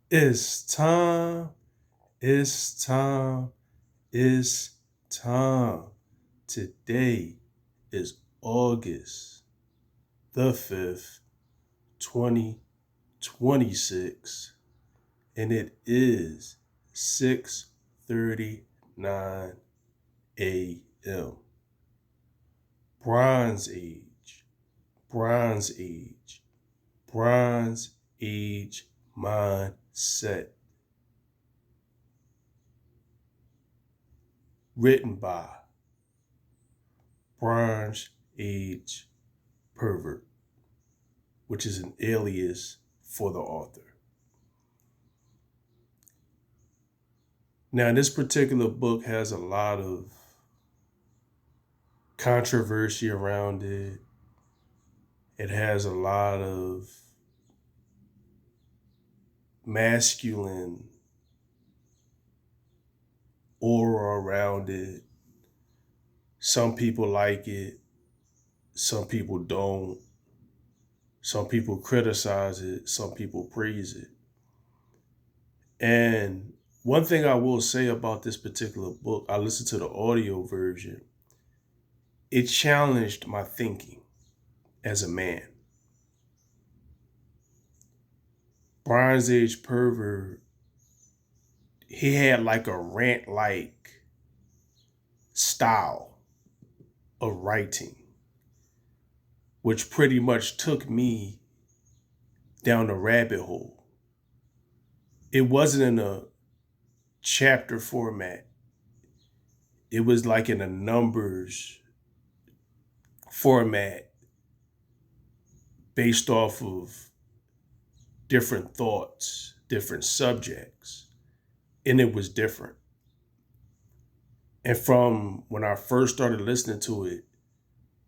It's time. It's time. It's time. Today is August the 5th, 2026, and it is 6:39 a.m. Bronze Age, Bronze Age, Bronze Age mindset. Written by Bronze Age Pervert, which is an alias for the author. Now, this particular book has a lot of controversy around it. It has a lot of masculine aura around it. Some people like it, some people don't. Some people criticize it, some people praise it. And one thing I will say about this particular book, I listened to the audio version. It challenged my thinking as a man. Bronze Age Pervert, he had like a rant like style of writing, which pretty much took me down the rabbit hole. It wasn't in a chapter format, it was like in a numbers format based off of different thoughts, different subjects, and it was different. And from when I first started listening to it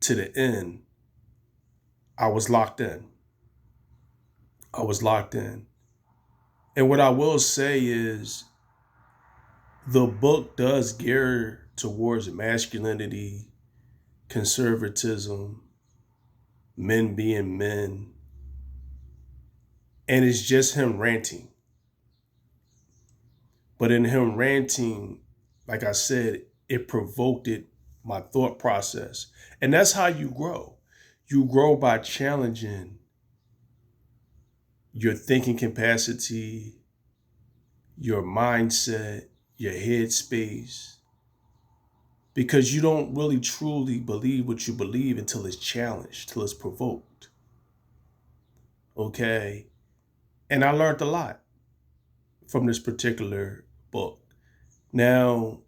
to the end, I was locked in. I was locked in. And what I will say is the book does gear towards masculinity, conservatism, men being men, and it's just him ranting. But in him ranting, like I said, it provoked my thought process. And that's how you grow. You grow by challenging your thinking capacity, your mindset, your headspace, because you don't really truly believe what you believe until it's challenged, till it's provoked. Okay. And I learned a lot from this particular book. Now,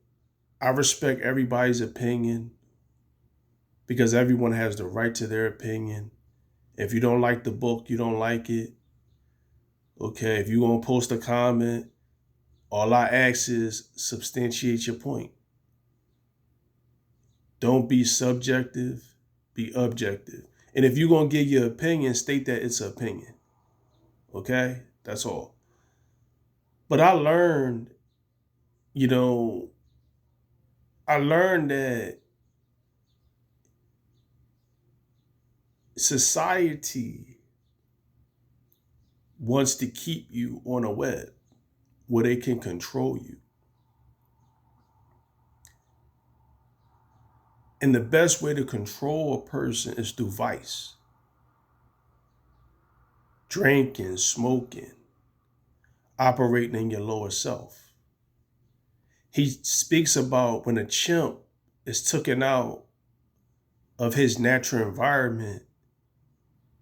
I respect everybody's opinion because everyone has the right to their opinion. If you don't like the book, you don't like it. Okay. If you're going to post a comment, all I ask is substantiate your point. Don't be subjective, be objective. And if you're going to give your opinion, state that it's an opinion. Okay? That's all. But you know, I learned that society wants to keep you on a web where they can control you. And the best way to control a person is through vice, drinking, smoking, operating in your lower self. He speaks about when a chimp is taken out of his natural environment,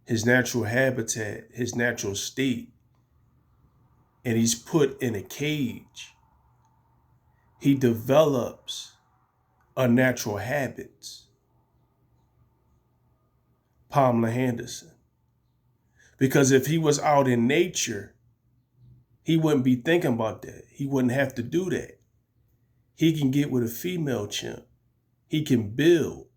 his natural habitat, his natural state, and he's put in a cage, he develops unnatural habits. Pamela Henderson. Because if he was out in nature, he wouldn't be thinking about that. He wouldn't have to do that. He can get with a female chimp. He can build.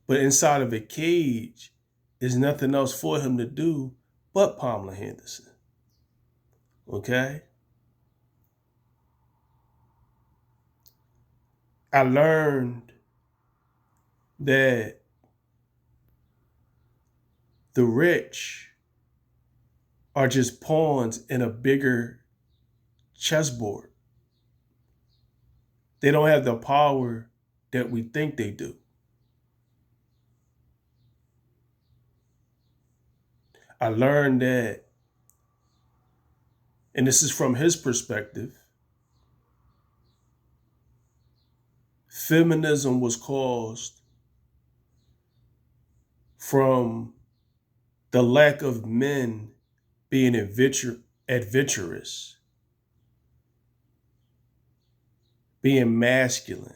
But inside of a cage, there's nothing else for him to do but Pamela Henderson. Okay? I learned that the rich are just pawns in a bigger chessboard. They don't have the power that we think they do. I learned that, and this is from his perspective, feminism was caused from the lack of men being adventurous, being masculine,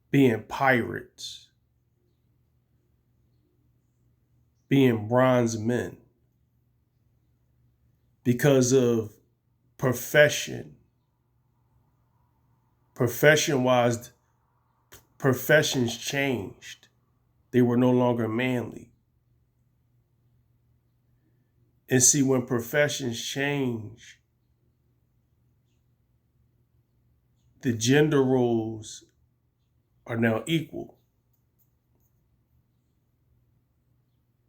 being pirates, being bronze men, because of profession. Profession-wise, professions changed. They were no longer manly. And see, when professions change, the gender roles are now equal.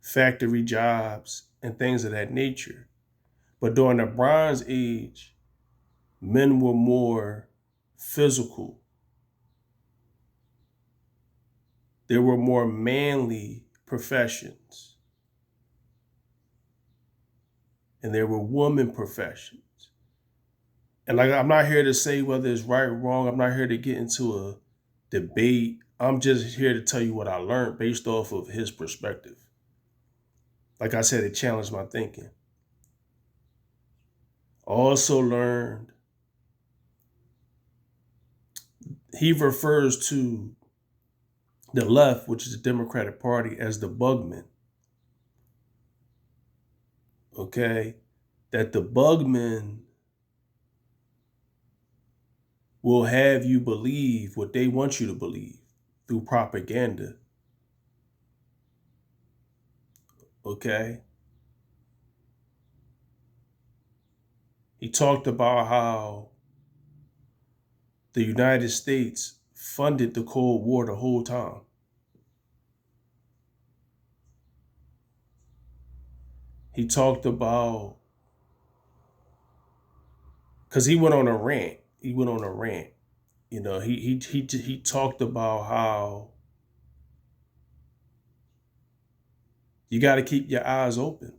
Factory jobs and things of that nature. But during the Bronze Age, men were more physical. There were more manly professions. And there were woman professions. And like, I'm not here to say whether it's right or wrong. I'm not here to get into a debate. I'm just here to tell you what I learned based off of his perspective. Like I said, it challenged my thinking. I also learned he refers to the left, which is the Democratic Party, as the bugmen. Okay? That the bugmen will have you believe what they want you to believe through propaganda. Okay? He talked about how the United States funded the Cold War the whole time. He talked about, because he went on a rant. You know, he talked about how you got to keep your eyes open.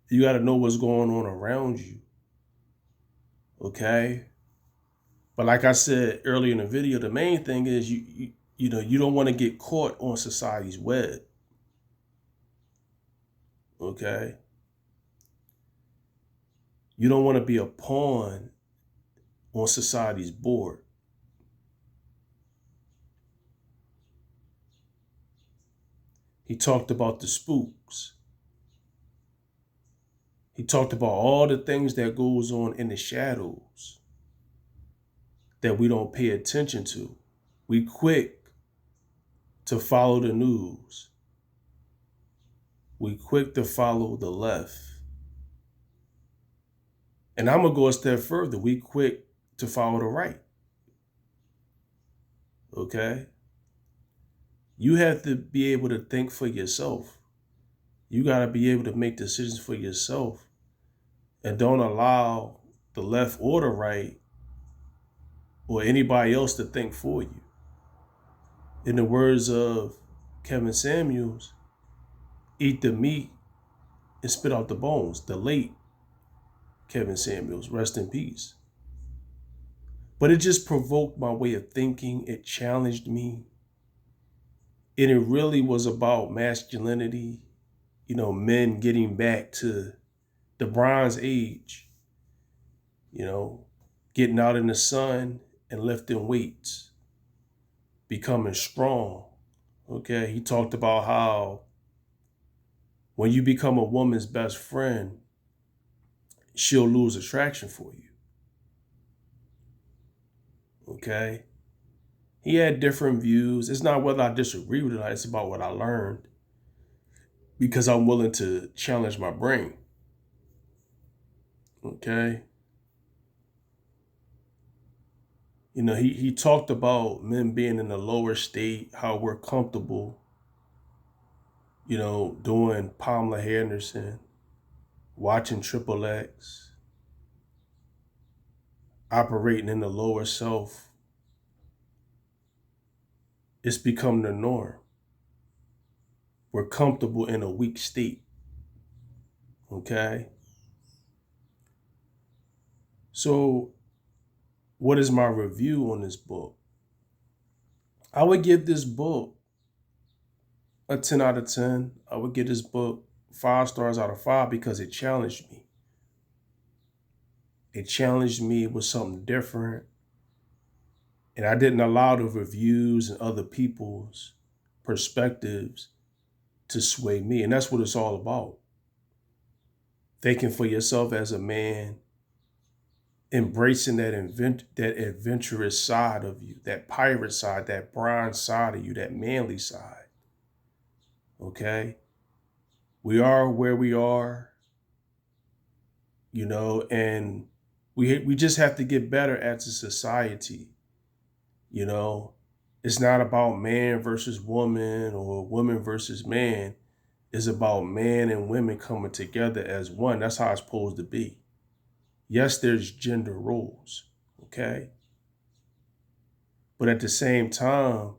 You got to know what's going on around you. Okay? But like I said earlier in the video, the main thing is you know, you don't want to get caught on society's web. Okay? You don't want to be a pawn on society's board. He talked about the spooks. He talked about all the things that goes on in the shadows that we don't pay attention to. We quick to follow the news. We quick to follow the left. And I'm going to go a step further. We quick to follow the right. Okay? You have to be able to think for yourself. You got to be able to make decisions for yourself. And don't allow the left or the right or anybody else to think for you. In the words of Kevin Samuels, eat the meat and spit out the bones. The late Kevin Samuels, rest in peace. But it just provoked my way of thinking. It challenged me. And it really was about masculinity, you know, men getting back to the Bronze Age, you know, getting out in the sun and lifting weights, becoming strong. Okay, he talked about how when you become a woman's best friend, she'll lose attraction for you. Okay? He had different views. It's not whether I disagree with it, it's about what I learned because I'm willing to challenge my brain. Okay? You know, he talked about men being in a lower state, how we're comfortable doing Pamela Henderson, watching Triple X, operating in the lower self, it's become the norm. We're comfortable in a weak state. Okay? So, what is my review on this book? I would give this book a 10 out of 10. I would give this book 5 stars out of 5 because it challenged me. It challenged me with something different. And I didn't allow the reviews and other people's perspectives to sway me. And that's what it's all about. Thinking for yourself as a man, embracing that adventurous side of you, that pirate side, that bronze side of you, that manly side. Okay? We are where we are, and we just have to get better as a society. It's not about man versus woman or woman versus man. It's about man and women coming together as one. That's how it's supposed to be. Yes, there's gender roles, okay? But at the same time,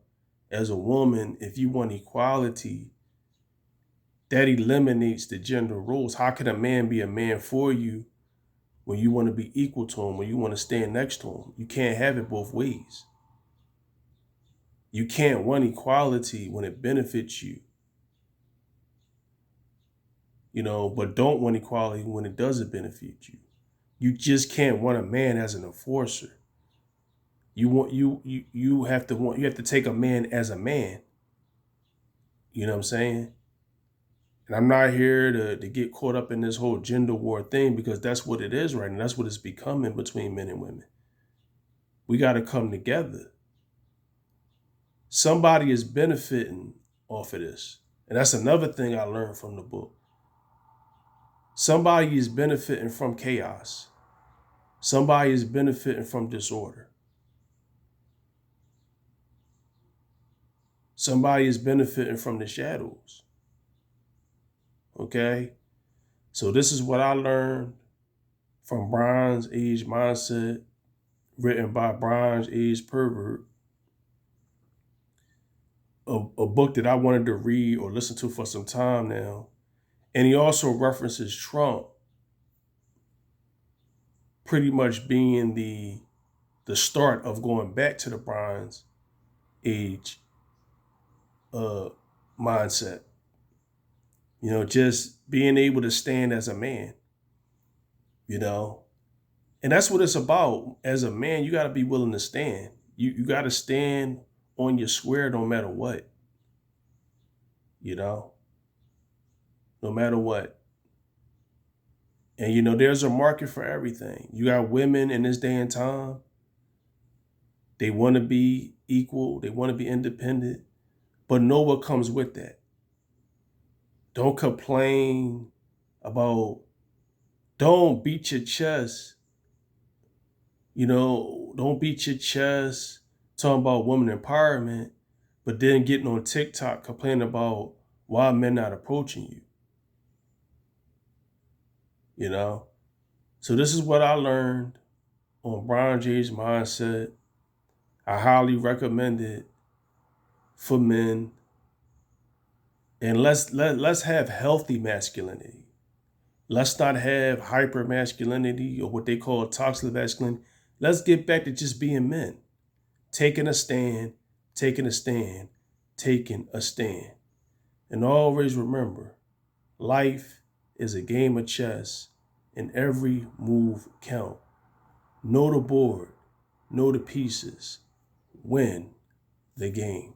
as a woman, if you want equality, that eliminates the gender roles. How can a man be a man for you when you want to be equal to him, when you want to stand next to him? You can't have it both ways. You can't want equality when it benefits you, but don't want equality when it doesn't benefit you. You just can't want a man as an enforcer. You have to take a man as a man. You know what I'm saying? And I'm not here to get caught up in this whole gender war thing because that's what it is right now. That's what it's becoming between men and women. We got to come together. Somebody is benefiting off of this. And that's another thing I learned from the book. Somebody is benefiting from chaos. Somebody is benefiting from disorder. Somebody is benefiting from the shadows. Okay? So this is what I learned from Bronze Age Mindset, written by Bronze Age Pervert. A book that I wanted to read or listen to for some time now. And he also references Trump pretty much being the start of going back to the Bronze Age mindset. Just being able to stand as a man, And that's what it's about. As a man, you got to be willing to stand. You got to stand on your square no matter what, no matter what. And, there's a market for everything. You got women in this day and time. They want to be equal. They want to be independent, but know what comes with that. Don't complain about, don't beat your chest. Don't beat your chest talking about woman empowerment, but then getting on TikTok complaining about why men not approaching you. So this is what I learned on Bronze Age Mindset. I highly recommend it for men. And let's have healthy masculinity. Let's not have hyper masculinity or what they call toxic masculinity. Let's get back to just being men. Taking a stand, taking a stand, taking a stand. And always remember, life is a game of chess and every move count. Know the board, know the pieces, win the game.